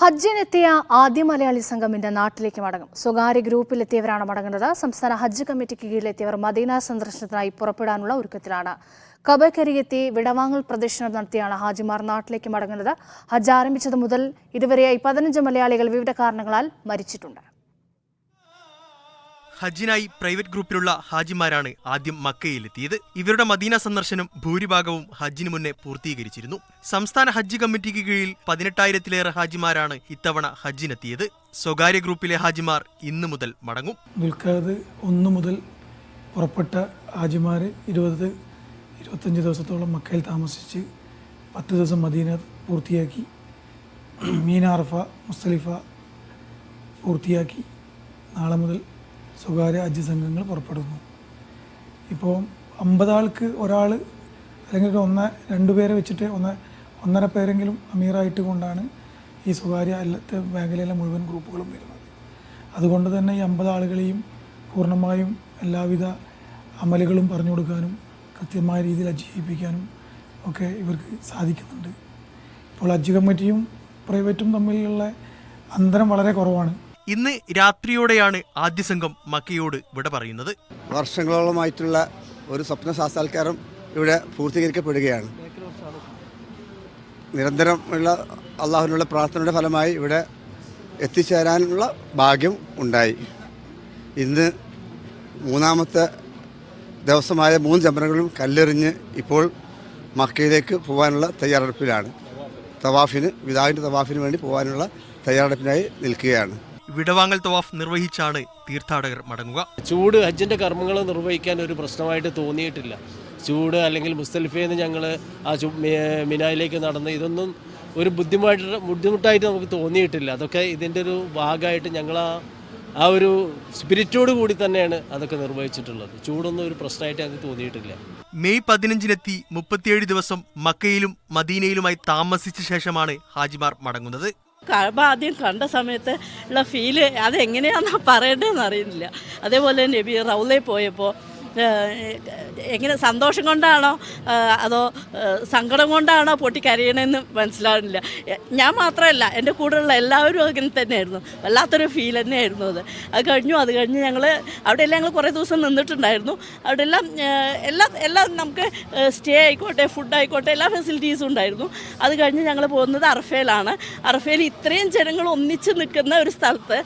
ഹജ്ജിനെത്തിയ ആദ്യ മലയാളി സംഘം ഇന്ന് നാട്ടിലേക്ക് മടങ്ങും. സ്വകാര്യ ഗ്രൂപ്പിലെത്തിയവരാണ് മടങ്ങുന്നത്. സംസ്ഥാന ഹജ്ജ് കമ്മിറ്റിക്ക് കീഴിലെത്തിയവർ മദീന സന്ദർശനത്തിനായി പുറപ്പെടാനുള്ള ഒരുക്കത്തിലാണ്. കബക്കരിയെത്തി വിടവാങ്ങൽ പ്രദക്ഷിണം നടത്തിയാണ് ഹാജിമാർ നാട്ടിലേക്ക് മടങ്ങുന്നത്. ഹജ്ജ് ആരംഭിച്ചത് മുതൽ ഇതുവരെയായി 15 മലയാളികൾ വിവിധ കാരണങ്ങളാൽ മരിച്ചിട്ടുണ്ട്. ഹജ്ജിനായി പ്രൈവറ്റ് ഗ്രൂപ്പിലുള്ള ഹാജിമാരാണ് ആദ്യം മക്കയിലെത്തിയത്. ഇവരുടെ മദീന സന്ദർശനം ഭൂരിഭാഗവും ഹജ്ജിന് മുന്നേ പൂർത്തീകരിച്ചിരുന്നു. സംസ്ഥാന ഹജ്ജ് കമ്മിറ്റിക്ക് കീഴിൽ 18,000-ലേറെ ഹാജിമാരാണ് ഇത്തവണ ഹജ്ജിനെത്തിയത്. സ്വകാര്യ ഗ്രൂപ്പിലെ ഹാജിമാർ ഇന്നു മുതൽ മടങ്ങും. ദുൽഖഅദ് 1 മുതൽ പുറപ്പെട്ട ഹാജിമാർ 20-25 ദിവസത്തോളം മക്കയിൽ താമസിച്ച് 10 ദിവസം മദീന പൂർത്തിയാക്കി. മീന, അറഫ, മുസ്തലിഫ പൂർത്തിയാക്കി നാളെ മുതൽ സ്വകാര്യ ഹജ്ജ് സംഘങ്ങൾ പുറപ്പെടുന്നു. ഇപ്പോൾ 50 ആൾക്ക് ഒരാൾ അല്ലെങ്കിൽ 1-2 പേരെ വെച്ചിട്ട് 1.5 പേരെങ്കിലും അമീറായിട്ട് കൊണ്ടാണ് ഈ സ്വകാര്യ അല്ലാത്ത മേഖലയിലെ മുഴുവൻ ഗ്രൂപ്പുകളും വരുന്നത്. അതുകൊണ്ട് തന്നെ ഈ 50 ആളുകളെയും പൂർണ്ണമായും എല്ലാവിധ അമലുകളും പറഞ്ഞു കൊടുക്കാനും കൃത്യമായ രീതിയിൽ ഹജ്ജ് ചെയ്യിപ്പിക്കാനും ഒക്കെ ഇവർക്ക് സാധിക്കുന്നുണ്ട്. ഇപ്പോൾ ഹജ്ജ് കമ്മിറ്റിയും പ്രൈവറ്റും തമ്മിലുള്ള അന്തരം വളരെ കുറവാണ്. ഇന്ന് രാത്രിയോടെയാണ് ആദ്യ സംഘം മക്കയോട് വിട പറയുന്നത്. വർഷങ്ങളോളമായിട്ടുള്ള ഒരു സ്വപ്ന സാക്ഷാത്കാരം ഇവിടെ പൂർത്തീകരിക്കപ്പെടുകയാണ്. നിരന്തരമുള്ള അള്ളാഹുവിനുള്ള പ്രാർത്ഥനയുടെ ഫലമായി ഇവിടെ എത്തിച്ചേരാനുള്ള ഭാഗ്യം ഉണ്ടായി. ഇന്ന് 3-ാമത്തെ ദിവസമായ 3 ജംറകളും കല്ലെറിഞ്ഞ് ഇപ്പോൾ മക്കയിലേക്ക് പോകാനുള്ള തയ്യാറെടുപ്പിലാണ്. വിദാഇന്റെ തവാഫിന് വേണ്ടി പോകാനുള്ള തയ്യാറെടുപ്പിനായി നിൽക്കുകയാണ്. വിടവാങ്ങൽ തവാഫ് നിർവഹിച്ചാണ് തീർത്ഥാടകർ മടങ്ങുക. ചൂട് ഹജ്ജിൻ്റെ കർമ്മങ്ങൾ നിർവഹിക്കാൻ ഒരു പ്രശ്നമായിട്ട് തോന്നിയിട്ടില്ല. ചൂട് അല്ലെങ്കിൽ മുസ്തലിഫയിൽ നിന്ന് ഞങ്ങൾ മിനായിലേക്ക് നടന്ന് ഇതൊന്നും ഒരു ബുദ്ധിമുട്ടായിട്ട് നമുക്ക് തോന്നിയിട്ടില്ല. അതൊക്കെ ഇതിൻ്റെ ഒരു ഭാഗമായിട്ട് ഞങ്ങൾ ആ ഒരു സ്പിരിറ്റോട് കൂടി തന്നെയാണ് അതൊക്കെ നിർവഹിച്ചിട്ടുള്ളത്. ചൂടൊന്നും ഒരു പ്രശ്നമായിട്ട് ഞങ്ങൾക്ക് തോന്നിയിട്ടില്ല. മെയ് 15-നെത്തി 37 ദിവസം മക്കയിലും മദീനയിലുമായി താമസിച്ച ശേഷമാണ് ഹാജിമാർ മടങ്ങുന്നത്. കഅബ ആദ്യം കണ്ട സമയത്ത് ഉള്ള ഫീല് അതെങ്ങനെയാണെന്ന് പറയേണ്ടതെന്ന് അറിയില്ല. അതേപോലെ നബി റൗളയിൽ പോയപ്പോൾ എങ്ങനെ സന്തോഷം കൊണ്ടാണോ അതോ സങ്കടം കൊണ്ടാണോ പൊട്ടിക്കരയണമെന്ന് മനസ്സിലാവുന്നില്ല. ഞാൻ മാത്രമല്ല, എൻ്റെ കൂടെയുള്ള എല്ലാവരും അങ്ങനെ തന്നെയായിരുന്നു. വല്ലാത്തൊരു ഫീൽ തന്നെയായിരുന്നു അത് കഴിഞ്ഞ് ഞങ്ങൾ അവിടെയെല്ലാം ഞങ്ങൾ കുറേ ദിവസം നിന്നിട്ടുണ്ടായിരുന്നു. അവിടെയെല്ലാം എല്ലാം നമുക്ക് സ്റ്റേ ആയിക്കോട്ടെ, ഫുഡ് ആയിക്കോട്ടെ, എല്ലാ ഫെസിലിറ്റീസും ഉണ്ടായിരുന്നു. അത് കഴിഞ്ഞ് ഞങ്ങൾ പോകുന്നത് അറഫയിലാണ്. അറഫയിൽ ഇത്രയും ജനങ്ങൾ ഒന്നിച്ച് നിൽക്കുന്ന ഒരു സ്ഥലത്ത്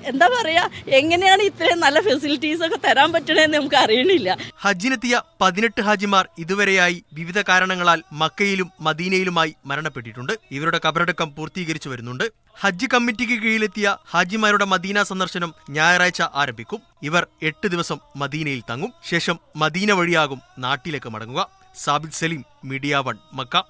എന്താ പറയുക, എങ്ങനെയാണ് ഇത്രയും നല്ല ഫെസിലിറ്റീസൊക്കെ തരാൻ പറ്റണതെന്ന് നമുക്ക് അറിയണില്ല. ഹജ്ജിനെത്തിയ 18 ഹാജിമാർ ഇതുവരെയായി വിവിധ കാരണങ്ങളാൽ മക്കയിലും മദീനയിലുമായി മരണപ്പെട്ടിട്ടുണ്ട്. ഇവരുടെ ഖബറടക്കം പൂർത്തീകരിച്ചു വരുന്നുണ്ട്. ഹജ്ജ് കമ്മിറ്റിക്ക് കീഴിലെത്തിയ ഹാജിമാരുടെ മദീന സന്ദർശനം ഞായറാഴ്ച ആരംഭിക്കും. ഇവർ 8 ദിവസം മദീനയിൽ തങ്ങും. ശേഷം മദീന വഴിയാകും നാട്ടിലേക്ക് മടങ്ങുക. Sabith Saleem, media 1, Mecca.